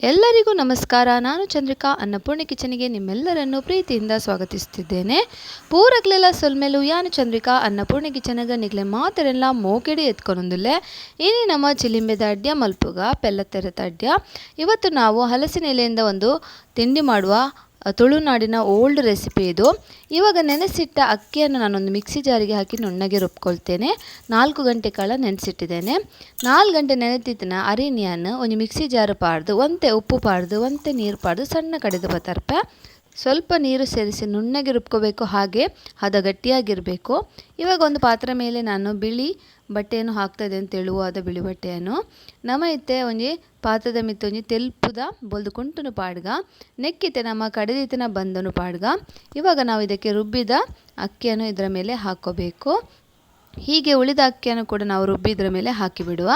ಎಲ್ಲರಿಗೂ ನಮಸ್ಕಾರ. ನಾನು ಚಂದ್ರಿಕಾ ಅನ್ನಪೂರ್ಣಿ ಕಿಚನಿಗೆ ನಿಮ್ಮೆಲ್ಲರನ್ನು ಪ್ರೀತಿಯಿಂದ ಸ್ವಾಗತಿಸುತ್ತಿದ್ದೇನೆ. ಪೂರಗ್ಲೆಲ್ಲ ಸೊಲ್ಮೆಲು ಯಾನು ಚಂದ್ರಿಕಾ ಅನ್ನಪೂರ್ಣಿ ಕಿಚನಗ ನಿಗ್ಲೆ ಮಾತೆರೆಲ್ಲ ಮೋಕೆಡಿ ಎತ್ಕೊಂಡೊಂದಿಲ್ಲೆ ಇನಿ ನಮ್ಮ ಚಿಲಿಂಬೆದ ಅಡ್ಯ ಮಲ್ಪುಗ ಪೆಲ್ಲತ್ತೆರೆತ ಅಡ್ಯ. ಇವತ್ತು ನಾವು ಹಲಸಿನ ಎಲೆಯಿಂದ ಒಂದು ತಿಂಡಿ ಮಾಡುವ ತುಳುನಾಡಿನ ಓಲ್ಡ್ ರೆಸಿಪಿ ಇದು. ಇವಾಗ ನೆನೆಸಿಟ್ಟ ಅಕ್ಕಿಯನ್ನು ನಾನೊಂದು ಮಿಕ್ಸಿ ಜಾರಿಗೆ ಹಾಕಿ ನುಣ್ಣಗೆ ರುಬ್ಕೊಳ್ತೇನೆ. 4 ಗಂಟೆ ಕಾಲ ನೆನೆಸಿಟ್ಟಿದ್ದೇನೆ. 4 ಗಂಟೆ ನೆನೆತಿದ್ದನ ಅರಿನಿಯನ್ನು ಒಂದು ಮಿಕ್ಸಿ ಜಾರು ಪಾಡ್ದು ಒಂತೆ ಉಪ್ಪು ಪಾಡ್ದು ಒಂತೆ ನೀರು ಪಾಡ್ದು ಸಣ್ಣ ಕಡೆದು ಬತರ್ಪೆ ಸ್ವಲ್ಪ ನೀರು ಸೇರಿಸಿ ನುಣ್ಣಗೆ ರುಬ್ಕೋಬೇಕು. ಹಾಗೆ ಹದ ಗಟ್ಟಿಯಾಗಿರಬೇಕು. ಇವಾಗ ಒಂದು ಪಾತ್ರೆ ಮೇಲೆ ನಾನು ಬಿಳಿ ಬಟ್ಟೆಯನ್ನು ಹಾಕ್ತಾ ಇದ್ದೇನೆ, ತೆಳುವಾದ ಬಿಳಿ ಬಟ್ಟೆಯನ್ನು. ನಮ್ಮ ಇತ್ತೆ ಒಂಜಿ ಪಾತ್ರದ ಮಿತ್ತ ಒಂಜಿ ತೆಲ್ಪುದ ಬೊಲ್ದು ಕುಂಟುನು ಪಾಡ್ಗ ನೆಕ್ಕಿತೆ ನಮ್ಮ ಕಡೆದಿತ್ತಿನ ಬಂದನು ಪಾಡ್ಗ. ಇವಾಗ ನಾವು ಇದಕ್ಕೆ ರುಬ್ಬಿದ ಅಕ್ಕಿಯನ್ನು ಇದರ ಮೇಲೆ ಹಾಕ್ಕೋಬೇಕು. ಹೀಗೆ ಉಳಿದ ಅಕ್ಕಿಯನ್ನು ಕೂಡ ನಾವು ರುಬ್ಬಿದ್ರ ಮೇಲೆ ಹಾಕಿಬಿಡುವ.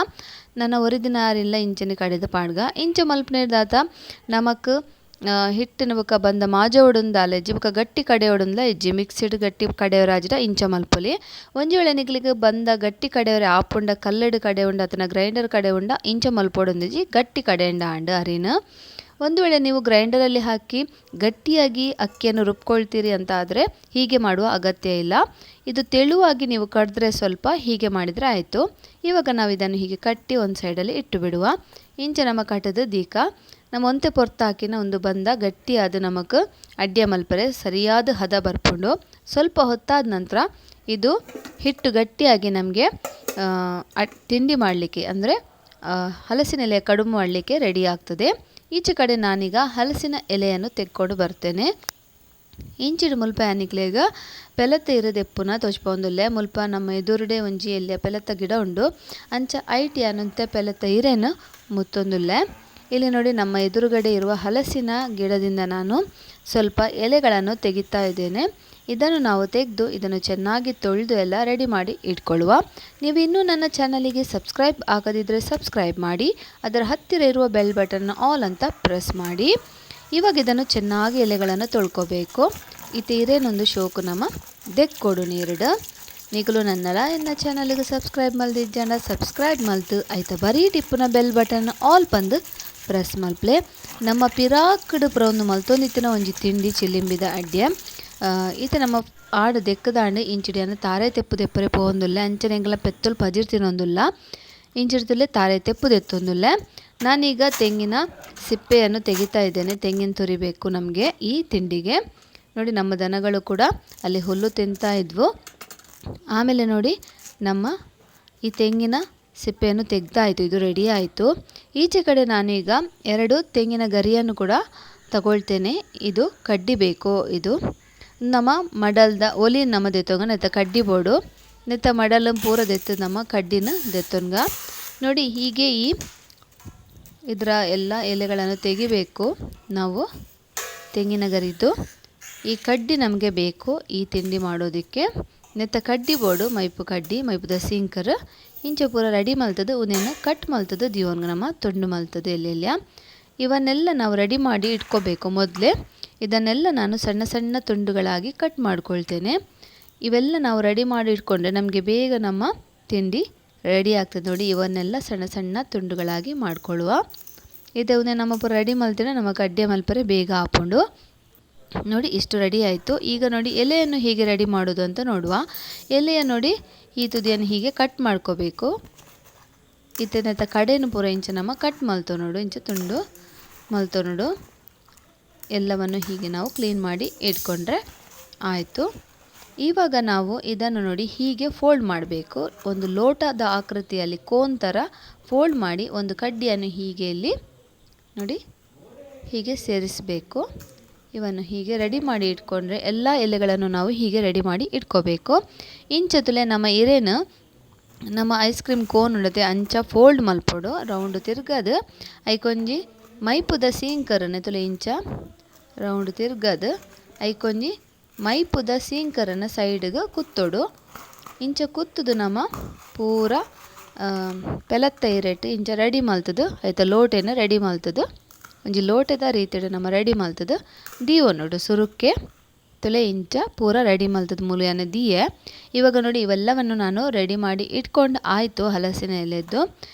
ನನ್ನ ಒರಿದಿನಾರಿಲ್ಲ ಇಂಚಿನ ಕಡೆದ ಪಾಡ್ಗ ಇಂಚ ಮಲ್ಪನೇದಾತ ನಮಕ್ ಹಿಟ್ಟಿನ ಬೊಕ ಬಂದ ಮಾಜ ಒಡುಂದಾಲ ಇಜ್ಜಿ ಬೊಕ ಗಟ್ಟಿ ಕಡೆ ಒಡುಂದ ಇಜ್ಜಿ ಮಿಕ್ಸಿಡ್ ಗಟ್ಟಿ ಕಡೆಯವರಾಜಿರ ಇಂಚ ಮಲ್ಪೊಲಿ. ಒಂಜಿ ವೇಳೆ ನಿಕ್ಲಿಗೆ ಬಂದ ಗಟ್ಟಿ ಕಡೆಯವರೆ ಆಪುಂಡ ಕಲ್ಲಡು ಕಡೆ ಉಂಡ ಅತನ ಗ್ರೈಂಡರ್ ಕಡೆ ಉಂಡ ಇಂಚ ಮಲ್ಪೊಡೊಂದಿಜ್ಜಿ ಗಟ್ಟಿ ಕಡೆ ಉಂಡ ಆಂಡ ಅರಿನ. ಒಂದು ವೇಳೆ ನೀವು ಗ್ರೈಂಡರಲ್ಲಿ ಹಾಕಿ ಗಟ್ಟಿಯಾಗಿ ಅಕ್ಕಿಯನ್ನು ರುಬ್ಕೊಳ್ತೀರಿ ಅಂತ ಆದರೆ ಹೀಗೆ ಮಾಡುವ ಅಗತ್ಯ ಇಲ್ಲ. ಇದು ತೆಳುವಾಗಿ ನೀವು ಕಡಿದ್ರೆ ಸ್ವಲ್ಪ ಹೀಗೆ ಮಾಡಿದರೆ ಆಯಿತು. ಇವಾಗ ನಾವು ಇದನ್ನು ಹೀಗೆ ಕಟ್ಟಿ ಒಂದು ಸೈಡಲ್ಲಿ ಇಟ್ಟು ಬಿಡುವ. ಇಂಚ ನಮ್ಮ ಕಟ್ಟದ ದೀಕ ನಮ್ಮ ಒಂತೆ ಪೊರ್ತಾಕಿನ ಒಂದು ಬಂದ ಗಟ್ಟಿಯಾದ ನಮಗೆ ಅಡ್ಯ ಮಲ್ಪರೆ ಸರಿಯಾದ ಹದ ಬರ್ಕೊಂಡು ಸ್ವಲ್ಪ ಹೊತ್ತಾದ ನಂತರ ಇದು ಹಿಟ್ಟು ಗಟ್ಟಿಯಾಗಿ ನಮಗೆ ತಿಂಡಿ ಮಾಡಲಿಕ್ಕೆ ಅಂದರೆ ಹಲಸಿನ ಎಲೆ ಕಡುಬು ಮಾಡಲಿಕ್ಕೆ ರೆಡಿ ಆಗ್ತದೆ. ಈಚೆ ಕಡೆ ನಾನೀಗ ಹಲಸಿನ ಎಲೆಯನ್ನು ತೆಕ್ಕೊಂಡು ಬರ್ತೇನೆ. ಇಂಚಿಡು ಮುಲ್ಪ ಯಾನಿಕ್ಲೇಗ ಪೆಲತ್ತ ಇರದೆಪ್ಪುನ ತೋಚ್ಪೊಂದುಲ್ಲೆ ಮುಲ್ಪ ನಮ್ಮ ಎದುರುಡೆ ಒಂಜಿ ಎಲೆ ಪೆಲತ್ತ ಗಿಡ ಉಂಡು ಅಂಚ ಐಟಿ ಅನ್ನಂತೆ ಪೆಲತ್ತ ಇರೇನು ಮುತ್ತೊಂದುಲ್ಲೆ. ಇಲ್ಲಿ ನೋಡಿ ನಮ್ಮ ಎದುರುಗಡೆ ಇರುವ ಹಲಸಿನ ಗಿಡದಿಂದ ನಾನು ಸ್ವಲ್ಪ ಎಲೆಗಳನ್ನು ತೆಗಿತಾ ಇದ್ದೇನೆ. ಇದನ್ನು ನಾವು ತೆಗೆದು ಇದನ್ನು ಚೆನ್ನಾಗಿ ತೊಳೆದು ಎಲ್ಲ ರೆಡಿ ಮಾಡಿ ಇಟ್ಕೊಳ್ಳುವ. ನೀವು ಇನ್ನೂ ನನ್ನ ಚಾನಲಿಗೆ ಸಬ್ಸ್ಕ್ರೈಬ್ ಆಗದಿದ್ದರೆ ಸಬ್ಸ್ಕ್ರೈಬ್ ಮಾಡಿ, ಅದರ ಹತ್ತಿರ ಇರುವ ಬೆಲ್ ಬಟನ್ನ ಆಲ್ ಅಂತ ಪ್ರೆಸ್ ಮಾಡಿ. ಇವಾಗ ಇದನ್ನು ಚೆನ್ನಾಗಿ ಎಲೆಗಳನ್ನು ತೊಳ್ಕೊಬೇಕು. ಇದು ಇರೇನೊಂದು ಶೋಕು ನಮ್ಮ ದೆಕ್ಕೊಡು ನೀರುಡು ನಿಗಲು ನನ್ನಲ ಎನ್ನ ಚಾನಲ್ಗೆ ಸಬ್ಸ್ಕ್ರೈಬ್ ಮಲ್ದಿದ್ದ ಸಬ್ಸ್ಕ್ರೈಬ್ ಮಲ್ತು ಆಯ್ತಾ ಬರೀ ಟಿಪ್ಪುನ ಬೆಲ್ ಬಟನ್ ಆಲ್ ಬಂದು ಪ್ರೆಸ್ ಮಲ್ಪ್ಲೆ. ನಮ್ಮ ಪಿರಾಕಡು ಪ್ರೊಂದು ಮಲ್ತೊಂದಿತ್ತಿನ ಒಂಜಿ ತಿಂಡಿ ಚಿಲಿಂಬಿದ ಅಡ್ಯ. ಈತ ನಮ್ಮ ಆಡು ದೆಕ್ಕದಾಂಡು ಇಂಚಿಡಿಯನ್ನು ತಾರೆ ತೆಪ್ಪು ತೆಪ್ಪರೆ ಪೋಂದುಲ್ಲೆ ಅಂಚನೆಂಗಲ ಪೆತ್ತೊಲು ಪಜಿರ್ ತಿನ್ನೊಂದುಲ್ಲ ಇಂಚಿಡ್ತುಲ್ಲೆ ತಾರೆ ತೆಪ್ಪು ತೆತ್ತೊಂದುಲ್ಲೆ. ನಾನೀಗ ತೆಂಗಿನ ಸಿಪ್ಪೆಯನ್ನು ತೆಗಿತಾ ಇದ್ದೇನೆ. ತೆಂಗಿನ ತುರಿಬೇಕು ನಮಗೆ ಈ ತಿಂಡಿಗೆ. ನೋಡಿ ನಮ್ಮ ದನಗಳು ಕೂಡ ಅಲ್ಲಿ ಹುಲ್ಲು ತಿಂತಾ ಇದ್ವು. ಆಮೇಲೆ ನೋಡಿ ನಮ್ಮ ಈ ತೆಂಗಿನ ಸಿಪ್ಪೆಯನ್ನು ತೆಗ್ದಾಯಿತು, ಇದು ರೆಡಿ ಆಯಿತು. ಈಚೆ ಕಡೆ ನಾನೀಗ 2 ತೆಂಗಿನ ಗರಿಯನ್ನು ಕೂಡ ತಗೊಳ್ತೇನೆ. ಇದು ಕಡ್ಡಿ ಬೇಕು. ಇದು ನಮ್ಮ ಮಡಲ್ದ ಒಲಿ ನಮ್ಮ ದೆತ್ತೊಂಗ ನೆತ್ತ ಕಡ್ಡಿ ಬೋಡು ನೆತ್ತ ಮಡಲ ಪೂರ ದೆತ್ತು ನಮ್ಮ ಕಡ್ಡಿನ ದೆತ್ತೊಂಗ. ನೋಡಿ ಹೀಗೆ ಇದರ ಎಲ್ಲ ಎಲೆಗಳನ್ನು ತೆಗಿಬೇಕು ನಾವು. ತೆಂಗಿನ ಗರಿದ್ದು ಈ ಕಡ್ಡಿ ನಮಗೆ ಬೇಕು ಈ ತಿಂಡಿ ಮಾಡೋದಕ್ಕೆ. ನೆತ್ತ ಕಡ್ಡಿ ಬೋಡು ಮೈಪು ಕಡ್ಡಿ ಮೈಪುದ ಸಿಂಕರ್ ಇಂಚ ಪೂರ ರೆಡಿ ಮಲ್ತದ್ದು ಉನೇನ ಕಟ್ ಮಲ್ತದ್ದು ದಿವನ್ಗ ನಮ್ಮ ತುಂಡು ಮಲ್ತದ್ದು ಎಲ್ಲೆಲ್ಲ ಇವನ್ನೆಲ್ಲ ನಾವು ರೆಡಿ ಮಾಡಿ ಇಟ್ಕೋಬೇಕು ಮೊದಲೇ. ಇದನ್ನೆಲ್ಲ ನಾನು ಸಣ್ಣ ಸಣ್ಣ ತುಂಡುಗಳಾಗಿ ಕಟ್ ಮಾಡ್ಕೊಳ್ತೇನೆ. ಇವೆಲ್ಲ ನಾವು ರೆಡಿ ಮಾಡಿ ಇಟ್ಕೊಂಡ್ರೆ ನಮಗೆ ಬೇಗ ನಮ್ಮ ತಿಂಡಿ ರೆಡಿ ಆಗ್ತದೆ. ನೋಡಿ ಇವನ್ನೆಲ್ಲ ಸಣ್ಣ ಸಣ್ಣ ತುಂಡುಗಳಾಗಿ ಮಾಡ್ಕೊಳ್ಳುವ. ಇದನ್ನೇ ನಮ್ಮ ಪೂರ ರೆಡಿ ಮಲ್ತೇನೆ ನಮ್ಮ ಕಡ್ಡೆ ಮಲ್ಪರೆ ಬೇಗ ಹಾಕೊಂಡು. ನೋಡಿ ಇಷ್ಟು ರೆಡಿ ಆಯಿತು. ಈಗ ನೋಡಿ ಎಲೆಯನ್ನು ಹೇಗೆ ರೆಡಿ ಮಾಡೋದು ಅಂತ ನೋಡುವ. ಎಲೆಯ ನೋಡಿ ಈ ತುದಿಯನ್ನು ಹೀಗೆ ಕಟ್ ಮಾಡ್ಕೋಬೇಕು. ಇತ್ತನೆತ್ತ ಕಡೆಯನ್ನು ಪೂರ ಇಂಚ ನಮ್ಮ ಕಟ್ ಮಲ್ತೋ ನೋಡು ಇಂಚ ತುಂಡು ಮಲ್ತೋ ನೋಡು. ಎಲ್ಲವನ್ನು ಹೀಗೆ ನಾವು ಕ್ಲೀನ್ ಮಾಡಿ ಇಟ್ಕೊಂಡ್ರೆ ಆಯಿತು. ಇವಾಗ ನಾವು ಇದನ್ನು ನೋಡಿ ಹೀಗೆ ಫೋಲ್ಡ್ ಮಾಡಬೇಕು. ಒಂದು ಲೋಟದ ಆಕೃತಿಯಲ್ಲಿ ಕೋನ್ ಥರ ಫೋಲ್ಡ್ ಮಾಡಿ ಒಂದು ಕಡ್ಡಿಯನ್ನು ಹೀಗೆ ಇಲ್ಲಿ ನೋಡಿ ಹೀಗೆ ಸೇರಿಸಬೇಕು. ಇವನ್ನು ಹೀಗೆ ರೆಡಿ ಮಾಡಿ ಇಟ್ಕೊಂಡ್ರೆ ಎಲ್ಲ ಎಲೆಗಳನ್ನು ನಾವು ಹೀಗೆ ರೆಡಿ ಮಾಡಿ ಇಟ್ಕೋಬೇಕು. ಇಂಚತುಲೆ ನಮ್ಮ ಇರೇನು ನಮ್ಮ ಐಸ್ ಕ್ರೀಮ್ ಕೋನ್ ಉಂಡತೆ ಅಂಚ ಫೋಲ್ಡ್ ಮಲ್ಪೊಡು ರೌಂಡ್ ತಿರ್ಗದು ಐಕೊಂಜಿ ಮೈಪುದ ಸೀಂಕರನ್ನು ತುಲೆ ಇಂಚ ರೌಂಡ್ ತಿರ್ಗದು ಐಕೊಂಜಿ ಮೈಪುದ ಸೀಂಕರನ್ನು ಸೈಡ್ಗೆ ಕುತ್ತೋಡು. ಇಂಚ ಕುತ್ತದು ನಮ್ಮ ಪೂರ ಪೆಲತ್ತ ಇರೆಟ್ಟು ಇಂಚ ರೆಡಿ ಮಲ್ತದು ಆಯ್ತಾ. ಲೋಟೆನ ರೆಡಿ ಮಲ್ತದು ಒಂಜಿ ಲೋಟದ ರೀತಿಡು ನಮ್ಮ ರೆಡಿ ಮಲ್ತದು ದೀವ ನೋಡು ಸುರುಕ್ಕೆ ತುಲೆ ಇಂಚ ಪೂರ ರೆಡಿ ಮಲ್ತದ ಮುಳಿಯನ್ನ ದೀಯೆ. ಇವಾಗ ನೋಡಿ ಇವೆಲ್ಲವನ್ನು ನಾನು ರೆಡಿ ಮಾಡಿ ಇಟ್ಕೊಂಡು ಆಯಿತು ಹಲಸಿನ ಎಲೆದ್ದು.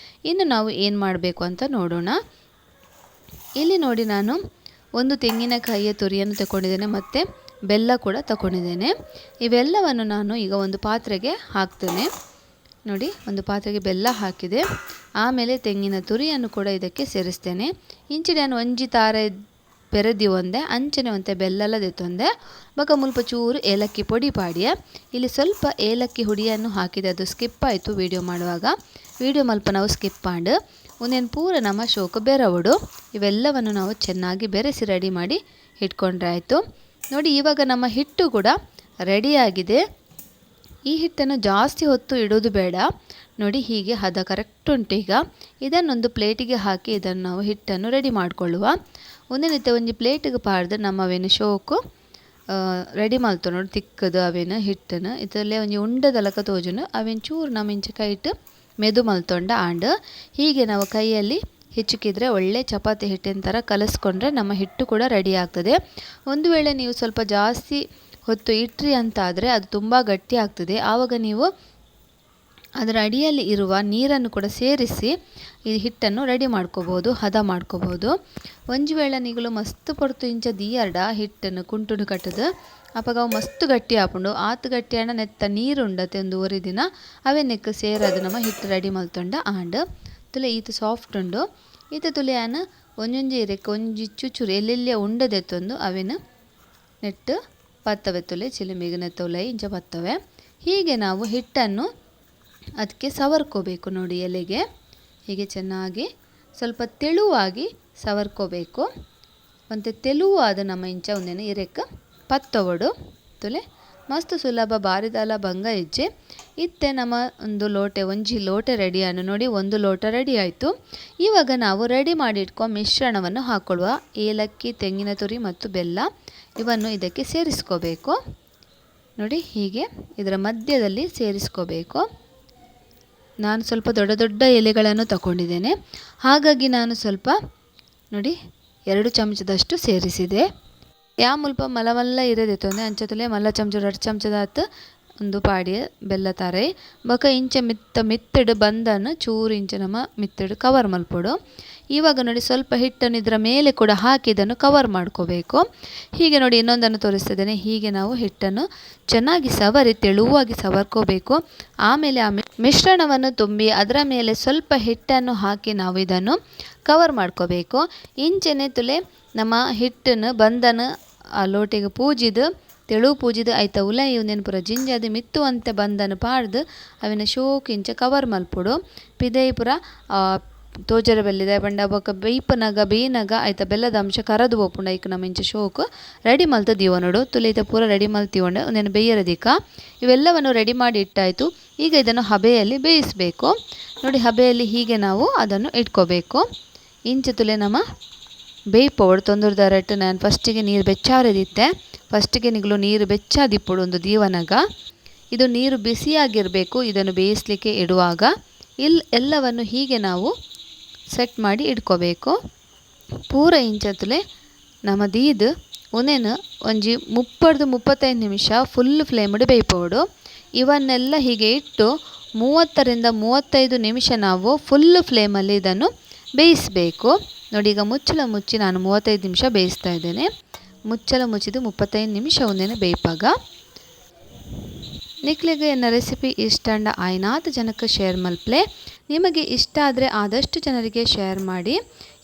ಇನ್ನು ನಾವು ಏನು ಮಾಡಬೇಕು ಅಂತ ನೋಡೋಣ. ಇಲ್ಲಿ ನೋಡಿ ನಾನು ಒಂದು ತೆಂಗಿನಕಾಯಿಯ ತುರಿಯನ್ನು ತಗೊಂಡಿದ್ದೇನೆ ಮತ್ತು ಬೆಲ್ಲ ಕೂಡ ತಗೊಂಡಿದ್ದೇನೆ. ಇವೆಲ್ಲವನ್ನು ನಾನು ಈಗ ಒಂದು ಪಾತ್ರೆಗೆ ಹಾಕ್ತೇನೆ. ನೋಡಿ, ಒಂದು ಪಾತ್ರೆಗೆ ಬೆಲ್ಲ ಹಾಕಿದೆ. ಆಮೇಲೆ ತೆಂಗಿನ ತುರಿಯನ್ನು ಕೂಡ ಇದಕ್ಕೆ ಸೇರಿಸ್ತೇನೆ. ಇಂಚಿನ ನಾನು ಒಂಜಿ ತಾರೆ ಬೆರದಿ ಒಂದೆ ಅಂಚನೆ ಒಂತೆ ಬೆಲ್ಲಲ ದೆತ್ತೊಂದೆ ಬೊಕ ಮುಲ್ಪ ಚೂರು ಏಲಕ್ಕಿ ಪೊಡಿ ಪಾಡಿಯೆ. ಇಲ್ಲಿ ಸ್ವಲ್ಪ ಏಲಕ್ಕಿ ಹುಡಿಯನ್ನು ಹಾಕಿದೆ, ಅದು ಸ್ಕಿಪ್ ಆಯಿತು ವಿಡಿಯೋ ಮಾಡುವಾಗ. ವಿಡಿಯೋ ಮಲ್ಪ ನಾವು ಸ್ಕಿಪ್ ಮಾಡಿ ಒಂದೇನು ಪೂರ ನಮ್ಮ ಶೋಕು ಬೆರವಡು. ಇವೆಲ್ಲವನ್ನು ನಾವು ಚೆನ್ನಾಗಿ ಬೆರೆಸಿ ರೆಡಿ ಮಾಡಿ ಇಟ್ಕೊಂಡ್ರೆ ಆಯಿತು. ನೋಡಿ, ಇವಾಗ ನಮ್ಮ ಹಿಟ್ಟು ಕೂಡ ರೆಡಿಯಾಗಿದೆ. ಈ ಹಿಟ್ಟನ್ನು ಜಾಸ್ತಿ ಹೊತ್ತು ಇಡೋದು ಬೇಡ. ನೋಡಿ, ಹೀಗೆ ಹದ ಕರೆಕ್ಟ್ ಉಂಟು. ಈಗ ಇದನ್ನೊಂದು ಪ್ಲೇಟಿಗೆ ಹಾಕಿ ಇದನ್ನು ನಾವು ಹಿಟ್ಟನ್ನು ರೆಡಿ ಮಾಡಿಕೊಳ್ಳುವ. ಒಂದಿನತ್ತೆ ಒಂಜಿ ಪ್ಲೇಟಿಗೆ ಪಾಡ್ದು ನಮ್ಮ ಅವೇನು ಶೋಕು ರೆಡಿ ಮಲ್ತು ನೋಡಿ ತಿಕ್ಕದು ಅವೇನು ಹಿಟ್ಟನ್ನು ಇದರಲ್ಲೇ ಒಂಜಿ ಉಂಡದಲಕ ತೋಜುನು ಅವೇನು ಚೂರು ನಮ್ಮ ಇಂಚ ಕೈಟ್ ಮೆದು ಮಲ್ತೊಂಡ ಆಂಡ್ ಹೀಗೆ ನಾವು ಕೈಯಲ್ಲಿ ಹಿಚ್ಚುಕಿದ್ರೆ ಒಳ್ಳೆ ಚಪಾತಿ ಹಿಟ್ಟಿನ ಥರ ಕಲಿಸ್ಕೊಂಡ್ರೆ ನಮ್ಮ ಹಿಟ್ಟು ಕೂಡ ರೆಡಿ ಆಗ್ತದೆ. ಒಂದು ವೇಳೆ ನೀವು ಸ್ವಲ್ಪ ಜಾಸ್ತಿ ಹೊತ್ತು ಇಟ್ರಿ ಅಂತಾದರೆ ಅದು ತುಂಬ ಗಟ್ಟಿ ಆಗ್ತದೆ. ಆವಾಗ ನೀವು ಅದರ ಅಡಿಯಲ್ಲಿ ಇರುವ ನೀರನ್ನು ಕೂಡ ಸೇರಿಸಿ ಈ ಹಿಟ್ಟನ್ನು ರೆಡಿ ಮಾಡ್ಕೋಬೋದು, ಹದ ಮಾಡ್ಕೋಬೋದು. ಒಂಜಿ ವೇಳೆ ನೀಗಲು ಮಸ್ತ್ ಪೊರ್ತು ಇಂಚ ದೀಯರ್ಡ ಹಿಟ್ಟನ್ನು ಕುಂಟುಡು ಕಟ್ಟದು ಅವಾಗ ಅವು ಮಸ್ತ್ ಗಟ್ಟಿ ಆಪುಂಡು. ಆತು ಗಟ್ಟಿ ಆಂಡ ನೆತ್ತ ನೀರು ಉಂಡತೆ ಒಂದು ಒರಿ ದಿನ ಅವೇ ನೆಕ್ ಸೇರದು ನಮ್ಮ ಹಿಟ್ಟು ರೆಡಿ ಮಲ್ತೊಂಡ ಆಂಡ್ ತುಲೆ ಈತು ಸಾಫ್ಟ್ ಉಂಡು. ಈತ ತುಲೆ ಆನ ಒಂಜೊಂಜಿ ಇರಕ್ಕೆ ಒಂಜಿ ಚುಚುರು ಎಲ್ಲೆಲ್ಲೇ ಉಂಡದೆತ್ತೊಂದು ಅವೇನು ನೆಟ್ಟು ಪತ್ತವೆ ತುಲೆ ಚಿಲಿಮಿಗೆ ನೆತ್ತೊಲೆ ಇಂಚ ಪತ್ತವೆ. ಹೀಗೆ ನಾವು ಹಿಟ್ಟನ್ನು ಅದಕ್ಕೆ ಸವರ್ಕೋಬೇಕು. ನೋಡಿ, ಎಲೆಗೆ ಹೀಗೆ ಚೆನ್ನಾಗಿ ಸ್ವಲ್ಪ ತೆಳುವಾಗಿ ಸವರ್ಕೋಬೇಕು. ಮತ್ತು ತೆಳುವಾದ ನಮ್ಮ ಇಂಚ ಒಂದೇನು ಇರೆಕ್ಕ ಪತ್ತವಡು ತುಲೆ ಮಸ್ತ್ ಸುಲಭ ಬಾರಿದಾಲ ಬಂಗ ಹೆಜ್ಜೆ ಇತ್ತೆ ನಮ್ಮ ಒಂದು ಲೋಟೆ ಒಂಜಿ ಲೋಟೆ ರೆಡಿಯನ್ನು ನೋಡಿ, ಒಂದು ಲೋಟ ರೆಡಿ ಆಯಿತು. ಇವಾಗ ನಾವು ರೆಡಿ ಮಾಡಿ ಇಟ್ಕೊ ಮಿಶ್ರಣವನ್ನು ಹಾಕ್ಕೊಳ್ಳುವ. ಏಲಕ್ಕಿ, ತೆಂಗಿನ ತುರಿ ಮತ್ತು ಬೆಲ್ಲ ಇವನ್ನು ಇದಕ್ಕೆ ಸೇರಿಸ್ಕೋಬೇಕು. ನೋಡಿ, ಹೀಗೆ ಇದರ ಮಧ್ಯದಲ್ಲಿ ಸೇರಿಸ್ಕೋಬೇಕು. ನಾನು ಸ್ವಲ್ಪ ದೊಡ್ಡ ದೊಡ್ಡ ಎಲೆಗಳನ್ನು ತಗೊಂಡಿದ್ದೇನೆ, ಹಾಗಾಗಿ ನಾನು ಸ್ವಲ್ಪ ನೋಡಿ 2 ಚಮಚದಷ್ಟು ಸೇರಿಸಿದೆ. ಯಾ ಮುಲ್ಪ ಮಲ್ಲ ಇರದೆ ತೊಂದರೆ ಅಂಚತಲೆ ಮಲ್ಲ ಚಮಚ 2 ಚಮಚದಾತು ಒಂದು ಪಾಡಿಯ ಬೆಲ್ಲ ತಾರೆ ಬೊಕ ಇಂಚ ಮಿತ್ತಡು ಬಂದನ್ನು ಚೂರು ಇಂಚ ನಮ್ಮ ಮಿತ್ತಡು ಕವರ್ ಮಲ್ಪೊಡು. ಇವಾಗ ನೋಡಿ ಸ್ವಲ್ಪ ಹಿಟ್ಟನ್ನು ಇದರ ಮೇಲೆ ಕೂಡ ಹಾಕಿ ಇದನ್ನು ಕವರ್ ಮಾಡ್ಕೋಬೇಕು. ಹೀಗೆ ನೋಡಿ ಇನ್ನೊಂದನ್ನು ತೋರಿಸ್ತಿದ್ದೇನೆ. ಹೀಗೆ ನಾವು ಹಿಟ್ಟನ್ನು ಚೆನ್ನಾಗಿ ಸವರಿ ತೆಳುವಾಗಿ ಸವರ್ಕೋಬೇಕು. ಆಮೇಲೆ ಆ ಮಿಶ್ರಣವನ್ನು ತುಂಬಿ ಅದರ ಮೇಲೆ ಸ್ವಲ್ಪ ಹಿಟ್ಟನ್ನು ಹಾಕಿ ನಾವು ಇದನ್ನು ಕವರ್ ಮಾಡ್ಕೋಬೇಕು. ಇಂಚನೆ ತುಲೆ ನಮ್ಮ ಹಿಟ್ಟನ್ನು ಬಂದನು ಆ ಲೋಟೆಗೆ ಪೂಜಿದು ತೆಳು ಪೂಜಿದು ಆಯ್ತಾ ಉಲ ಇವನೇನು ಪೂರ ಜಿಂಜಾದು ಮಿತ್ತು ಅಂತೆ ಬಂದನು ಪಾಡ್ದು ಅವಿನ ಶೋಕ್ ಇಂಚ ಕವರ್ ಮಲ್ಪುಡು. ಪಿದೈ ಪೂರ ತೋಜರ ಬೆಲ್ಲಿದೆ ಬಂಡ ಬೊಕ ಬೈಪನಗ ಬೇನಗ ಆಯ್ತಾ ಬೆಲ್ಲದ ಅಂಶ ಕರದು ಬೋಪುಂಡ ಐಕ್ ನಮ್ಮ ಇಂಚ ಶೋಕು ರೆಡಿ ಮಲ್ತ ದಿವನೋಡು ತುಲೆ ಇತ ಪೂರ ರೆಡಿ ಮಲ್ತಿವಂಡು ಒಂದೇನು ಬೇಯರದಿಕ್ಕ ಇವೆಲ್ಲವನ್ನು ರೆಡಿ ಮಾಡಿ ಇಟ್ಟಾಯಿತು. ಈಗ ಇದನ್ನು ಹಬೆಯಲ್ಲಿ ಬೇಯಿಸಬೇಕು. ನೋಡಿ, ಹಬೆಯಲ್ಲಿ ಹೀಗೆ ನಾವು ಅದನ್ನು ಇಟ್ಕೋಬೇಕು. ಇಂಚ ತುಲೆ ನಮ್ಮ ಬೇಯ್ಪೋಡು ತೊಂದರದ ರಟ್ಟು ನಾನು ಫಸ್ಟಿಗೆ ನೀರು ಬೆಚ್ಚಾರದಿತ್ತೆ. ಫಸ್ಟಿಗೆ ನಿಗಲು ನೀರು ಬೆಚ್ಚಾದಿಪ್ಪುಡು ಒಂದು ದೀವನಗ. ಇದು ನೀರು ಬಿಸಿಯಾಗಿರಬೇಕು ಇದನ್ನು ಬೇಯಿಸಲಿಕ್ಕೆ ಇಡುವಾಗ. ಎಲ್ಲವನ್ನು ಹೀಗೆ ನಾವು ಸೆಟ್ ಮಾಡಿ ಇಟ್ಕೋಬೇಕು. ಪೂರ ಇಂಚತ್ತಲೆ ನಮ್ಮ ದೀದು ಉನೇನು ಒಂಜಿ 30-35 ನಿಮಿಷ ಫುಲ್ ಫ್ಲೇಮ್ಡ್ ಬೇಯ್ಪೋಡು. ಇವನ್ನೆಲ್ಲ ಹೀಗೆ ಇಟ್ಟು 30ರಿಂದ 35 ನಿಮಿಷ ನಾವು ಫುಲ್ ಫ್ಲೇಮಲ್ಲಿ ಇದನ್ನು ಬೇಯಿಸಬೇಕು. ನೋಡಿ, ಈಗ ಮುಚ್ಚಳ ಮುಚ್ಚಿ ನಾನು 35 ನಿಮಿಷ ಬೇಯಿಸ್ತಾ ಇದ್ದೇನೆ. ಮುಚ್ಚಳ ಮುಚ್ಚಿದು 35 ನಿಮಿಷ ಒಂದೇನು ಬೇಯ್ಪಾಗ. ನಿಕ್ಲಿಗೆ ಎನ್ನ ರೆಸಿಪಿ ಇಷ್ಟ ಅಂಡ ಆಯ್ನಾತ ಜನಕ್ಕೆ ಶೇರ್ ಮಲ್ಪಲೆ. ನಿಮಗೆ ಇಷ್ಟ ಆದರೆ ಆದಷ್ಟು ಜನರಿಗೆ ಶೇರ್ ಮಾಡಿ.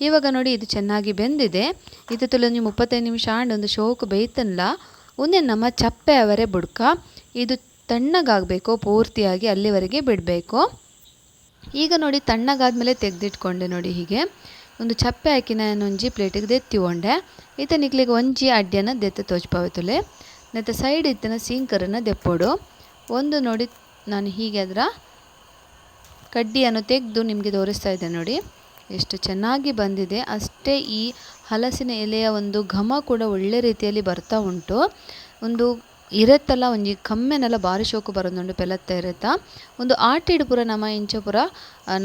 ಇವಾಗ ನೋಡಿ, ಇದು ಚೆನ್ನಾಗಿ ಬೆಂದಿದೆ. ಇದು ತುಲಂಜಿ 35 ನಿಮಿಷ ಆಂಡ್ ಒಂದು ಶೋಕು ಬೇಯ್ತನಲ್ಲ ಒಂದೇ ನಮ್ಮ ಚಪ್ಪೆ ಅವರೇ ಬುಡ್ಕ ಇದು ತಣ್ಣಗಾಗಬೇಕು ಪೂರ್ತಿಯಾಗಿ, ಅಲ್ಲಿವರೆಗೆ ಬಿಡಬೇಕು. ಈಗ ನೋಡಿ ತಣ್ಣಗಾದ್ಮೇಲೆ ತೆಗೆದಿಟ್ಕೊಂಡೆ. ನೋಡಿ, ಹೀಗೆ ಒಂದು ಚಪ್ಪೆ ಹಾಕಿ ನಾನು ಒಂಜಿ ಪ್ಲೇಟಿಗೆ ದೆತ್ತಿಕೊಂಡೆ. ಈತ ನಿಕ್ಲಿಗೆ ಒಂಜಿ ಅಡ್ಡಿಯನ್ನು ದೆತ್ತ ತೋಚ್ಪಾವತುಲೆ ನೆತ್ತ ಸೈಡ್ ಇತ್ತಿನ ಸೀಂಕರನ್ನು ದೆಪ್ಪೋಡು. ಒಂದು ನೋಡಿ ನಾನು ಹೀಗೆ ಅದರ ಕಡ್ಡಿಯನ್ನು ತೆಗೆದು ನಿಮಗೆ ತೋರಿಸ್ತಾ ಇದ್ದೆ. ನೋಡಿ ಎಷ್ಟು ಚೆನ್ನಾಗಿ ಬಂದಿದೆ. ಅಷ್ಟೇ ಈ ಹಲಸಿನ ಎಲೆಯ ಒಂದು ಘಮ ಕೂಡ ಒಳ್ಳೆ ರೀತಿಯಲ್ಲಿ ಬರ್ತಾ ಉಂಟು. ಒಂದು ಇರತ್ತಲ್ಲ ಒಂಜಿ ಕಮ್ಮೆನೆಲ್ಲ ಬಾರಿ ಶೋಕು ಬರೋದುಂಡು ಪೆಲತ್ತ ಇರತ್ತ ಒಂದು ಆಟಿಡ್ ಪೂರ ನಮ್ಮ ಇಂಚ ಪೂರ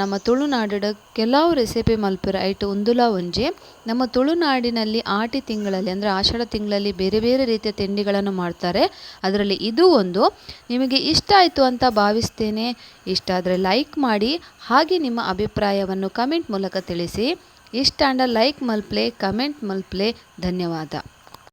ನಮ್ಮ ತುಳುನಾಡಿಡ ಕೆಲವು ರೆಸಿಪಿ ಮಲ್ಪುರ ಐಟು ಉಂದುಲ ಒಂಜಿ. ನಮ್ಮ ತುಳುನಾಡಿನಲ್ಲಿ ಆಟಿ ತಿಂಗಳಲ್ಲಿ ಅಂದರೆ ಆಷಾಢ ತಿಂಗಳಲ್ಲಿ ಬೇರೆ ಬೇರೆ ರೀತಿಯ ತಿಂಡಿಗಳನ್ನು ಮಾಡ್ತಾರೆ. ಅದರಲ್ಲಿ ಇದು ಒಂದು. ನಿಮಗೆ ಇಷ್ಟ ಆಯಿತು ಅಂತ ಭಾವಿಸ್ತೇನೆ. ಇಷ್ಟ ಆದರೆ ಲೈಕ್ ಮಾಡಿ, ಹಾಗೆ ನಿಮ್ಮ ಅಭಿಪ್ರಾಯವನ್ನು ಕಮೆಂಟ್ ಮೂಲಕ ತಿಳಿಸಿ. ಇಷ್ಟ ಅಂಡ ಲೈಕ್ ಮಲ್ಪ್ಲೆ ಕಮೆಂಟ್ ಮಲ್ಪ್ಲೆ ಧನ್ಯವಾದ.